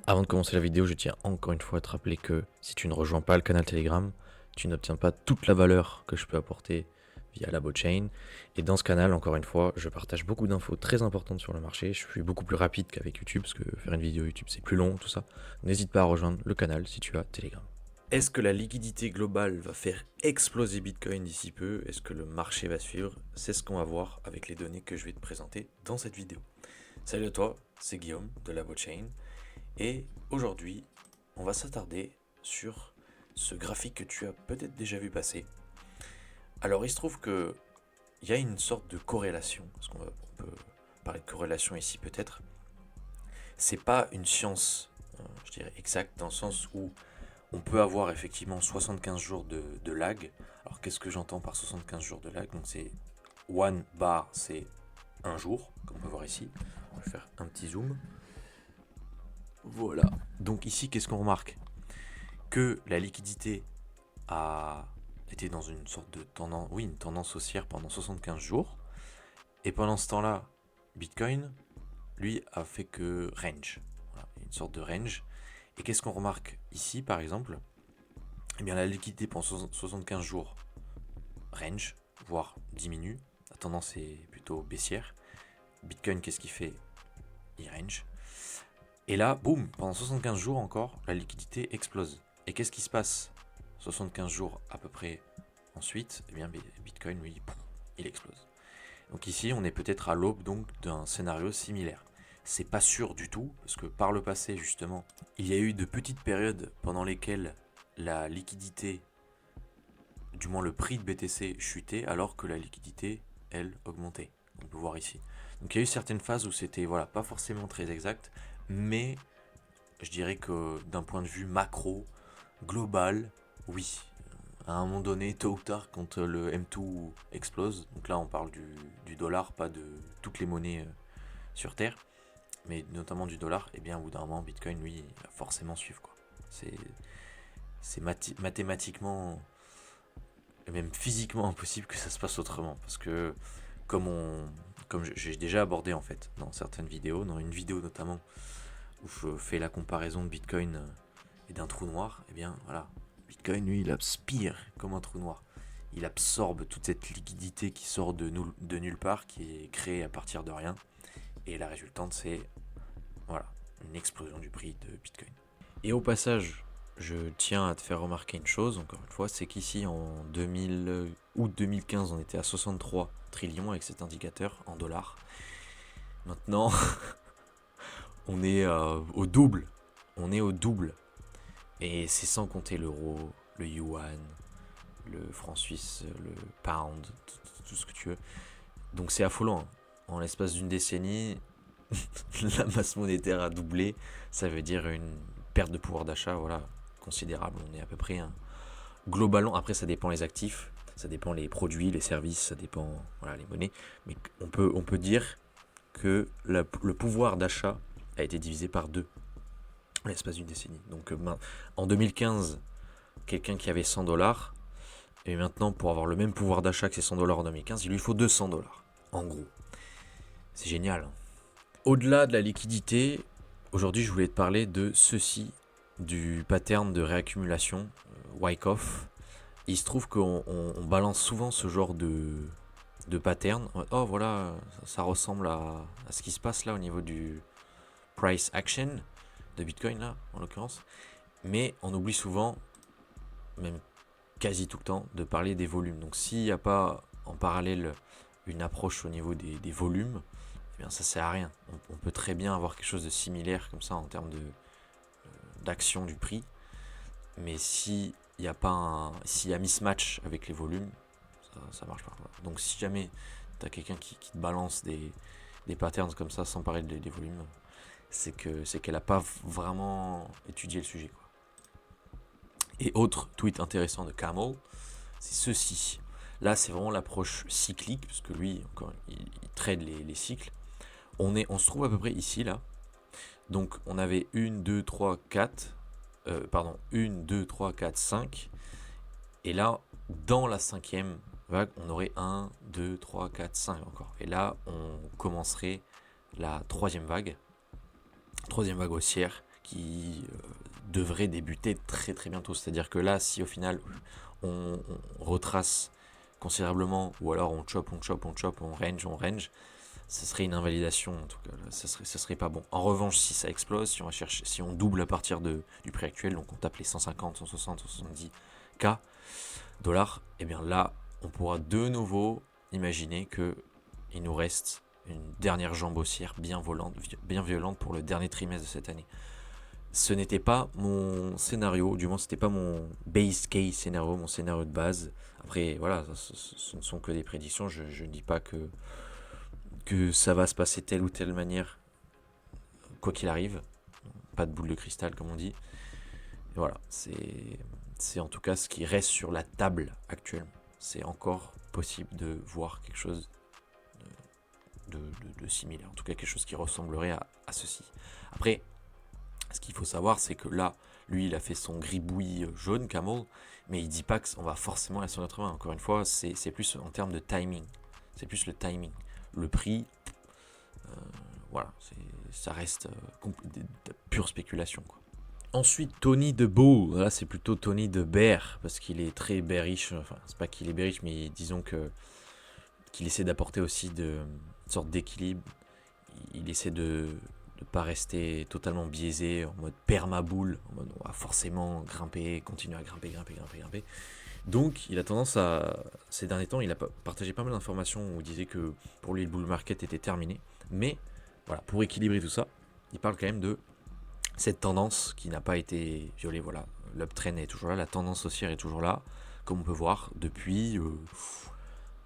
Avant de commencer la vidéo, je tiens encore une fois à te rappeler que si tu ne rejoins pas le canal Telegram, tu n'obtiens pas toute la valeur que je peux apporter via la botchain. Et dans ce canal, encore une fois, je partage beaucoup d'infos très importantes sur le marché. Je suis beaucoup plus rapide qu'avec YouTube, parce que faire une vidéo YouTube c'est plus long, tout ça. N'hésite pas à rejoindre le canal si tu as Telegram. Est-ce que la liquidité globale va faire exploser Bitcoin d'ici peu? Est-ce que le marché va suivre? C'est ce qu'on va voir avec les données que je vais te présenter dans cette vidéo. Salut à toi, c'est Guillaume de la botchain. Et aujourd'hui, on va s'attarder sur ce graphique que tu as peut-être déjà vu passer. Alors il se trouve que il y a une sorte de corrélation, parce qu'on peut parler de corrélation ici peut-être. C'est pas une science, je dirais exacte, dans le sens où on peut avoir effectivement 75 jours de lag. Alors qu'est-ce que j'entends par 75 jours de lag? Donc c'est one bar, c'est un jour, comme on peut voir ici. On va faire un petit zoom. Voilà. Donc ici, qu'est-ce qu'on remarque? Que la liquidité a été dans une sorte de tendance, oui, une tendance haussière pendant 75 jours. Et pendant ce temps-là, Bitcoin, lui, a fait que range. Voilà, une sorte de range. Et qu'est-ce qu'on remarque ici, par exemple? Eh bien, la liquidité pendant 75 jours range, voire diminue. La tendance est plutôt baissière. Bitcoin, qu'est-ce qu'il fait? Il range. Et là, boum, pendant 75 jours encore, la liquidité explose. Et qu'est-ce qui se passe 75 jours à peu près ensuite? Eh bien, Bitcoin, lui, il explose. Donc ici, on est peut-être à l'aube donc d'un scénario similaire. C'est pas sûr du tout, parce que par le passé, justement, il y a eu de petites périodes pendant lesquelles la liquidité, du moins le prix de BTC chutait, alors que la liquidité, elle, augmentait. On peut voir ici. Donc il y a eu certaines phases où c'était voilà, pas forcément très exact, mais je dirais que d'un point de vue macro, global, oui. À un moment donné, tôt ou tard, quand le M2 explose, donc là on parle du dollar, pas de toutes les monnaies sur Terre, mais notamment du dollar, et bien au bout d'un moment, Bitcoin, lui, il va forcément suivre, quoi. C'est mathématiquement et même physiquement impossible que ça se passe autrement, parce que comme j'ai déjà abordé en fait dans certaines vidéos, dans une vidéo notamment où je fais la comparaison de Bitcoin et d'un trou noir, et bien voilà, Bitcoin lui il aspire comme un trou noir. Il absorbe toute cette liquidité qui sort de nulle part, qui est créée à partir de rien. Et la résultante, c'est voilà, une explosion du prix de Bitcoin. Et au passage, je tiens à te faire remarquer une chose, encore une fois, c'est qu'ici en août 2015, on était à 63 trillions avec cet indicateur en dollars. Maintenant, on est au double. On est au double. Et c'est sans compter l'euro, le yuan, le franc suisse, le pound, tout ce que tu veux. Donc c'est affolant. Hein. En l'espace d'une décennie, la masse monétaire a doublé. Ça veut dire une perte de pouvoir d'achat voilà, considérable. On est à peu près globalement. Après, ça dépend les actifs, ça dépend les produits, les services, ça dépend voilà, les monnaies. Mais on peut dire que le pouvoir d'achat a été divisé par deux en l'espace d'une décennie. Donc en 2015, quelqu'un qui avait 100 dollars, et maintenant pour avoir le même pouvoir d'achat que ses 100 dollars en 2015, il lui faut 200 dollars. En gros. C'est génial. Hein. Au-delà de la liquidité, aujourd'hui je voulais te parler de ceci, du pattern de réaccumulation, Wyckoff. Il se trouve qu'on balance souvent ce genre de pattern. Oh voilà, ça ressemble à ce qui se passe là au niveau du price action de Bitcoin là, en l'occurrence. Mais on oublie souvent, même quasi tout le temps, de parler des volumes. Donc s'il n'y a pas en parallèle une approche au niveau des volumes, eh bien ça sert à rien. On peut très bien avoir quelque chose de similaire comme ça en termes d'action du prix, mais s'il y a pas s'il y a mismatch avec les volumes, ça marche pas. Donc si jamais tu as quelqu'un qui te balance des patterns comme ça sans parler des volumes, c'est qu'elle a pas vraiment étudié le sujet. Quoi. Et autre tweet intéressant de Camel, c'est ceci. Là, c'est vraiment l'approche cyclique, parce que lui, encore, il trade les cycles. On se trouve à peu près ici, là. Donc, on avait 1, 2, 3, 4. Pardon, 1, 2, 3, 4, 5. Et là, dans la cinquième vague, on aurait 1, 2, 3, 4, 5 encore. Et là, on commencerait la troisième vague haussière, qui devrait débuter très très bientôt. C'est-à-dire que là, si au final on retrace considérablement, ou alors on chop, on range, ce serait une invalidation en tout cas, là, ça serait pas bon. En revanche, si ça explose, si on double à partir du prix actuel, donc on tape les 150, 160, 170 K dollars, et bien là, on pourra de nouveau imaginer que il nous reste une dernière jambe haussière bien violente pour le dernier trimestre de cette année. Ce n'était pas mon scénario, du moins c'était pas mon base case scénario, mon scénario de base. Après, voilà, ce ne sont que des prédictions, je ne dis pas que ça va se passer telle ou telle manière, quoi qu'il arrive. Pas de boule de cristal, comme on dit. Et voilà, c'est en tout cas ce qui reste sur la table actuellement. C'est encore possible de voir quelque chose de similaire, en tout cas quelque chose qui ressemblerait à ceci. Après, ce qu'il faut savoir, c'est que là, lui, il a fait son gribouille jaune, Camel, mais il dit pas qu'on va forcément aller sur 80. Encore une fois, c'est plus en termes de timing. C'est plus le timing. Le prix, voilà, ça reste de pure spéculation, quoi. Ensuite, Tony de Bull. Là, c'est plutôt Tony de Bear, parce qu'il est très bearish. Enfin, c'est pas qu'il est bearish, mais disons qu'il essaie d'apporter aussi une sorte d'équilibre. Il essaie de ne pas rester totalement biaisé en mode perma-boule, en mode on va forcément grimper, continuer à grimper. Donc il a tendance ces derniers temps, il a partagé pas mal d'informations où il disait que pour lui le bull market était terminé. Mais voilà, pour équilibrer tout ça, il parle quand même de cette tendance qui n'a pas été violée. Voilà, l'uptrend est toujours là, la tendance haussière est toujours là, comme on peut voir depuis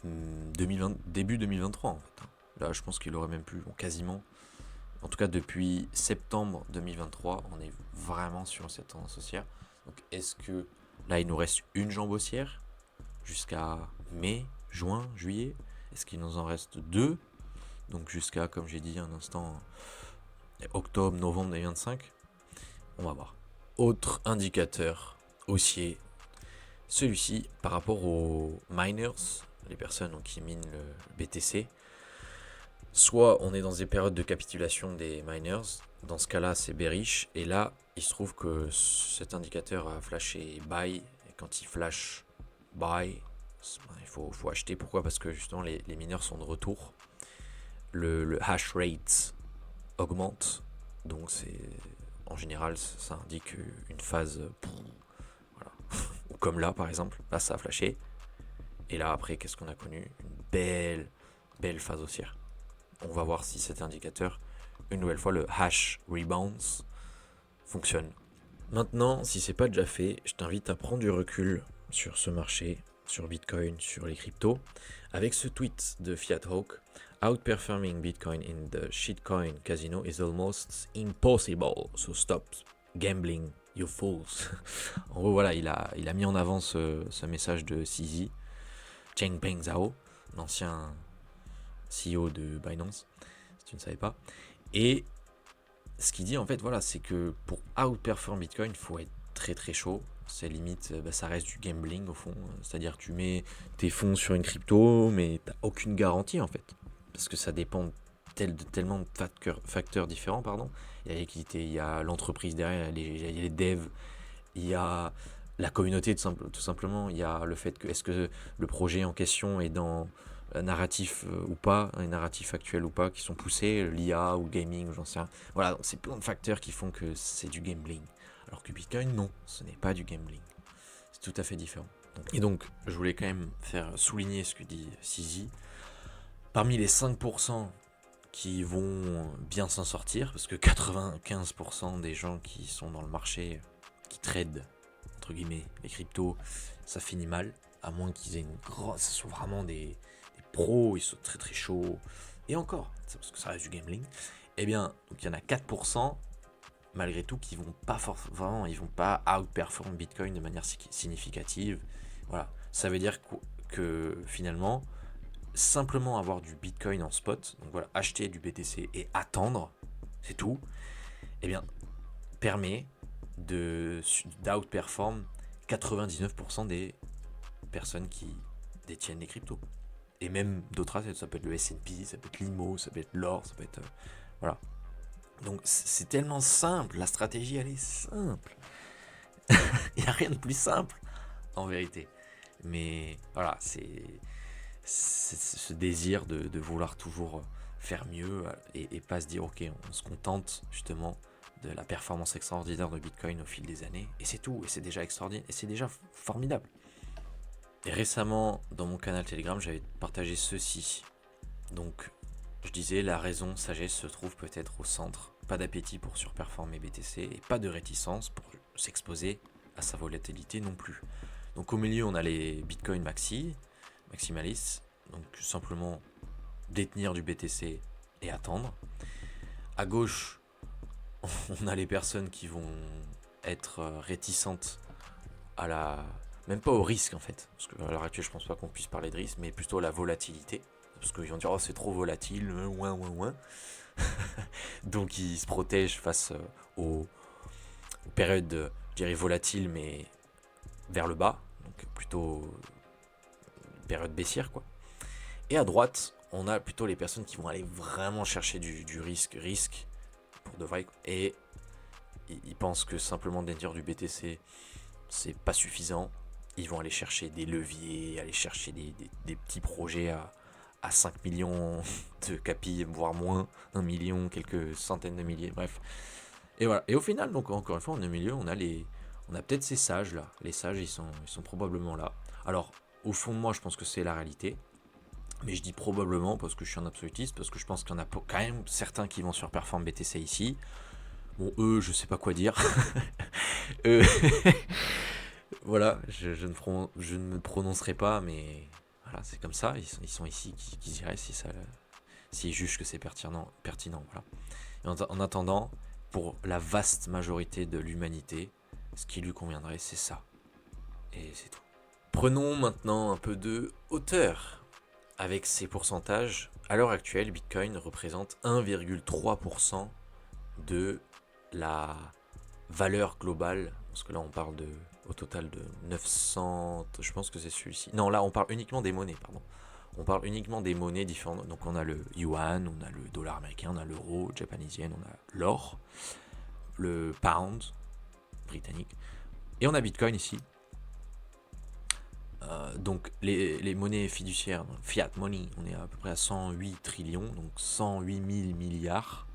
2020, début 2023 en fait. Là, je pense qu'il aurait même pu, bon, quasiment. En tout cas, depuis septembre 2023, on est vraiment sur cette tendance haussière. Donc, est-ce que là, il nous reste une jambe haussière jusqu'à mai, juin, juillet? Est-ce qu'il nous en reste deux? Donc, jusqu'à, comme j'ai dit un instant, octobre, novembre 2025. On va voir. Autre indicateur haussier, celui-ci par rapport aux miners, les personnes qui minent le BTC. Soit on est dans des périodes de capitulation des miners, dans ce cas-là c'est bearish, et là il se trouve que cet indicateur a flashé buy, et quand il flash buy, il faut acheter. Pourquoi? Parce que justement les mineurs sont de retour, le hash rate augmente, donc en général ça indique une phase, voilà. Ou comme là par exemple, là ça a flashé, et là après qu'est-ce qu'on a connu? Une belle phase haussière. On va voir si cet indicateur, une nouvelle fois le hash rebounds, fonctionne. Maintenant, si c'est pas déjà fait, je t'invite à prendre du recul sur ce marché, sur Bitcoin, sur les cryptos, avec ce tweet de Fiat Hawk: outperforming Bitcoin in the shitcoin casino is almost impossible, so stop gambling, you fools. En gros, voilà, il a mis en avant ce message de CZ, Changpeng Zhao, l'ancien CEO de Binance, si tu ne savais pas. Et ce qu'il dit en fait, voilà, c'est que pour outperform Bitcoin, il faut être très très chaud. C'est limite, ça reste du gambling au fond. C'est-à-dire tu mets tes fonds sur une crypto, mais t'as aucune garantie en fait. Parce que ça dépend tellement de facteurs différents, pardon. Il y a la liquidité, il y a l'entreprise derrière, il y a les devs, il y a la communauté tout simplement, il y a le fait que est-ce que le projet en question est dans un narratif ou pas, un narratif actuel ou pas, qui sont poussés, l'IA ou gaming, j'en sais rien. Voilà, donc c'est plein de facteurs qui font que c'est du gambling. Alors que Bitcoin, non, ce n'est pas du gambling. C'est tout à fait différent. Et donc, je voulais quand même faire souligner ce que dit CZ. Parmi les 5% qui vont bien s'en sortir, parce que 95% des gens qui sont dans le marché, qui tradent, entre guillemets, les cryptos, ça finit mal, à moins qu'ils aient une grosse, ce sont vraiment des pros, ils sont très très chauds, et encore, parce que ça reste du gambling, eh bien, donc il y en a 4%, malgré tout, qui vont pas vraiment, ils vont pas outperform Bitcoin de manière significative. Voilà, ça veut dire que finalement, simplement avoir du Bitcoin en spot, donc voilà, acheter du BTC et attendre, c'est tout, eh bien, permet d'outperform 99% des personnes qui détiennent les cryptos. Et même d'autres assets, ça peut être le S&P, ça peut être l'IMO, ça peut être l'or, ça peut être... voilà. Donc c'est tellement simple, la stratégie elle est simple. Il n'y a rien de plus simple en vérité. Mais voilà, c'est ce désir de vouloir toujours faire mieux et pas se dire ok, on se contente justement de la performance extraordinaire de Bitcoin au fil des années et c'est tout, et c'est déjà extraordinaire, et c'est déjà formidable. Et récemment, dans mon canal Telegram, j'avais partagé ceci. Donc, je disais, la raison sagesse se trouve peut-être au centre. Pas d'appétit pour surperformer BTC et pas de réticence pour s'exposer à sa volatilité non plus. Donc au milieu, on a les Bitcoin maximalistes, donc simplement détenir du BTC et attendre. À gauche, on a les personnes qui vont être réticentes à la... même pas au risque en fait, parce qu'à l'heure actuelle je pense pas qu'on puisse parler de risque, mais plutôt à la volatilité, parce qu'ils vont dire oh c'est trop volatile, ouin. Donc ils se protègent face aux périodes, je dirais volatiles, mais vers le bas, donc plutôt période baissière quoi. Et à droite, on a plutôt les personnes qui vont aller vraiment chercher du risque pour de vrai, et ils pensent que simplement détenir du BTC c'est pas suffisant. Ils vont aller chercher des leviers, aller chercher des petits projets à 5 millions de capi, voire moins, 1 million, quelques centaines de milliers, bref. Et voilà. Et au final, donc encore une fois, on est au milieu, on a peut-être ces sages là. Les sages, ils sont probablement là. Alors, au fond de moi, je pense que c'est la réalité. Mais je dis probablement parce que je suis un absolutiste, parce que je pense qu'il y en a quand même certains qui vont surperformer BTC ici. Bon, eux, je sais pas quoi dire. eux, voilà, je ne me prononcerai pas, mais voilà, c'est comme ça. Ils sont ici qui diraient s'ils jugent que c'est pertinent, voilà. Et en attendant, pour la vaste majorité de l'humanité, ce qui lui conviendrait, c'est ça. Et c'est tout. Prenons maintenant un peu de hauteur. Avec ces pourcentages, à l'heure actuelle, Bitcoin représente 1,3% de la valeur globale, parce que là on parle au total de 900, je pense que c'est celui-ci. Non, là on parle uniquement des monnaies, pardon. On parle uniquement des monnaies différentes. Donc on a le yuan, on a le dollar américain, on a l'euro japonisienne, on a l'or, le pound britannique, et on a Bitcoin ici. Donc les monnaies fiduciaires, fiat money, on est à peu près à 108 trillions, donc 108 000 milliards.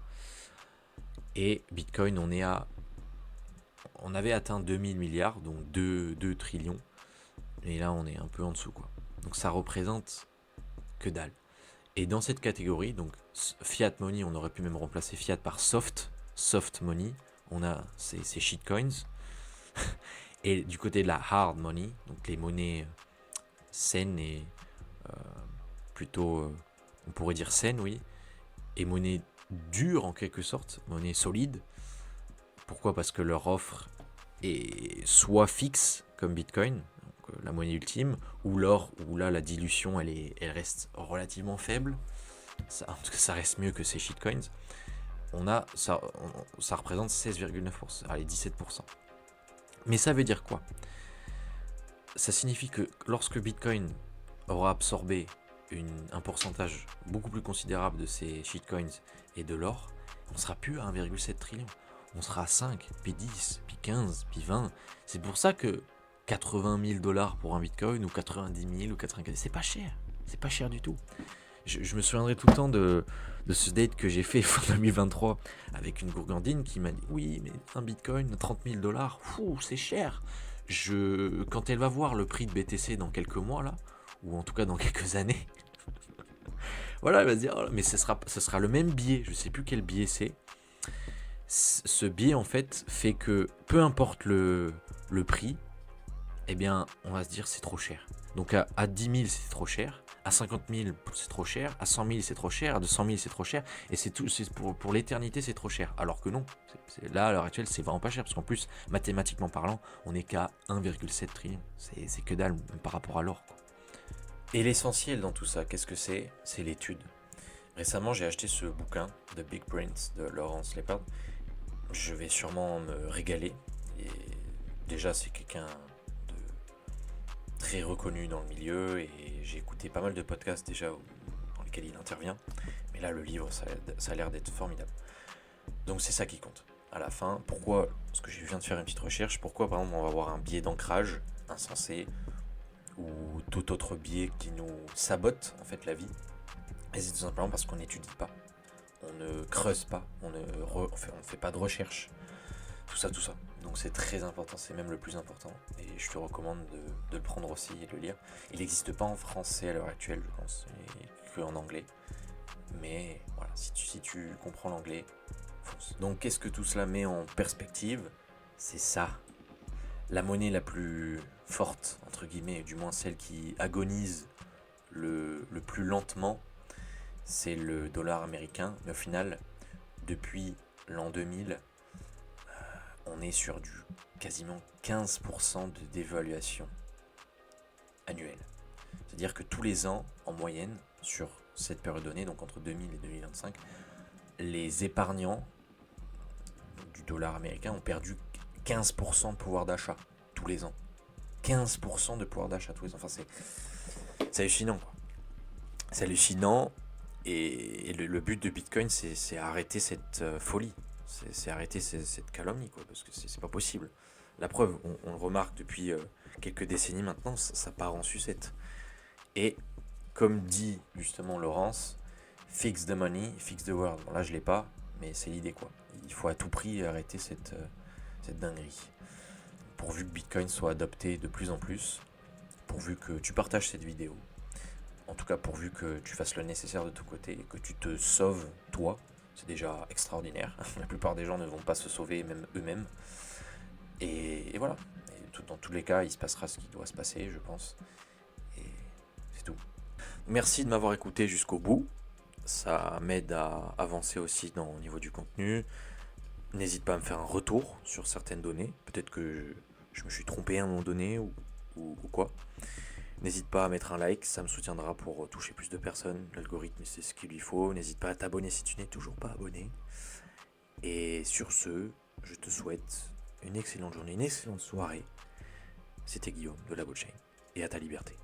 Et Bitcoin, on avait atteint 2000 milliards, donc 2 trillions. Et là, on est un peu en dessous, quoi. Donc ça représente que dalle. Et dans cette catégorie, donc fiat money, on aurait pu même remplacer fiat par soft money. On a ces shitcoins. Et du côté de la hard money, donc les monnaies saines et plutôt, on pourrait dire saines, oui, et monnaie dure en quelque sorte, monnaie solide. Pourquoi ? Parce que leur offre est soit fixe comme Bitcoin, donc la monnaie ultime, ou l'or, où là la dilution elle reste relativement faible. En tout cas, ça reste mieux que ces shitcoins. Ça représente 16,9%, allez 17%. Mais ça veut dire quoi ? Ça signifie que lorsque Bitcoin aura absorbé un pourcentage beaucoup plus considérable de ces shitcoins et de l'or, on ne sera plus à 1,7 trillion. On sera à 5, puis 10, puis 15, puis 20. C'est pour ça que 80 000 dollars pour un bitcoin, ou 90 000, ou 95 000, c'est pas cher. C'est pas cher du tout. Je me souviendrai tout le temps de ce date que j'ai fait fin 2023 avec une gourgandine qui m'a dit oui, mais un bitcoin, 30 000 dollars, c'est cher. Quand elle va voir le prix de BTC dans quelques mois, là, ou en tout cas dans quelques années, voilà, elle va se dire, oh, mais ce sera le même biais, je sais plus quel biais c'est. Ce biais, en fait, fait que peu importe le prix, eh bien, on va se dire c'est trop cher. Donc à 10 000, c'est trop cher. À 50 000, c'est trop cher. À 100 000, c'est trop cher. À 200 000, c'est trop cher. Et c'est tout, pour l'éternité, c'est trop cher. Alors que non, là, à l'heure actuelle, c'est vraiment pas cher. Parce qu'en plus, mathématiquement parlant, on n'est qu'à 1,7 trillion. C'est que dalle, même par rapport à l'or, quoi. Et l'essentiel dans tout ça, qu'est-ce que c'est ? C'est l'étude. Récemment, j'ai acheté ce bouquin, The Big Brains, de Lawrence Lepard. Je vais sûrement me régaler. Et déjà, c'est quelqu'un de très reconnu dans le milieu et j'ai écouté pas mal de podcasts déjà dans lesquels il intervient. Mais là, le livre, ça a l'air d'être formidable. Donc c'est ça qui compte. À la fin, pourquoi, parce que je viens de faire une petite recherche, pourquoi par exemple on va avoir un biais d'ancrage insensé ou tout autre biais qui nous sabote en fait la vie. Et c'est tout simplement parce qu'on n'étudie pas, on ne creuse pas, on ne fait pas de recherche, tout ça, tout ça. Donc c'est très important, c'est même le plus important. Et je te recommande de le prendre aussi et de le lire. Il n'existe pas en français à l'heure actuelle, je pense, et que en anglais. Mais voilà, si tu comprends l'anglais, fonce. Donc qu'est-ce que tout cela met en perspective? C'est ça. La monnaie la plus forte, entre guillemets, du moins celle qui agonise le plus lentement, c'est le dollar américain. Mais au final, depuis l'an 2000, on est sur du quasiment 15% de dévaluation annuelle. C'est-à-dire que tous les ans, en moyenne, sur cette période donnée, donc entre 2000 et 2025, les épargnants du dollar américain ont perdu 15% de pouvoir d'achat tous les ans. 15% de pouvoir d'achat tous les ans. Enfin, c'est hallucinant, quoi. C'est hallucinant. Et le but de Bitcoin, c'est arrêter cette folie. C'est arrêter cette calomnie, quoi. Parce que c'est pas possible. La preuve, on le remarque depuis quelques décennies maintenant, ça part en sucette. Et comme dit justement Laurence, fix the money, fix the world. Bon, là, je l'ai pas, mais c'est l'idée, quoi. Il faut à tout prix arrêter cette dinguerie. Pourvu que Bitcoin soit adopté de plus en plus, pourvu que tu partages cette vidéo, en tout cas pourvu que tu fasses le nécessaire de ton côté et que tu te sauves toi, c'est déjà extraordinaire. La plupart des gens ne vont pas se sauver même eux-mêmes. Et voilà. Et dans tous les cas, il se passera ce qui doit se passer, je pense. Et c'est tout. Merci de m'avoir écouté jusqu'au bout. Ça m'aide à avancer aussi au niveau du contenu. N'hésite pas à me faire un retour sur certaines données. Peut-être que je me suis trompé à un moment donné ou quoi. N'hésite pas à mettre un like, ça me soutiendra pour toucher plus de personnes. L'algorithme, c'est ce qu'il lui faut. N'hésite pas à t'abonner si tu n'es toujours pas abonné. Et sur ce, je te souhaite une excellente journée, une excellente soirée. C'était Guillaume de la blockchain. Et à ta liberté.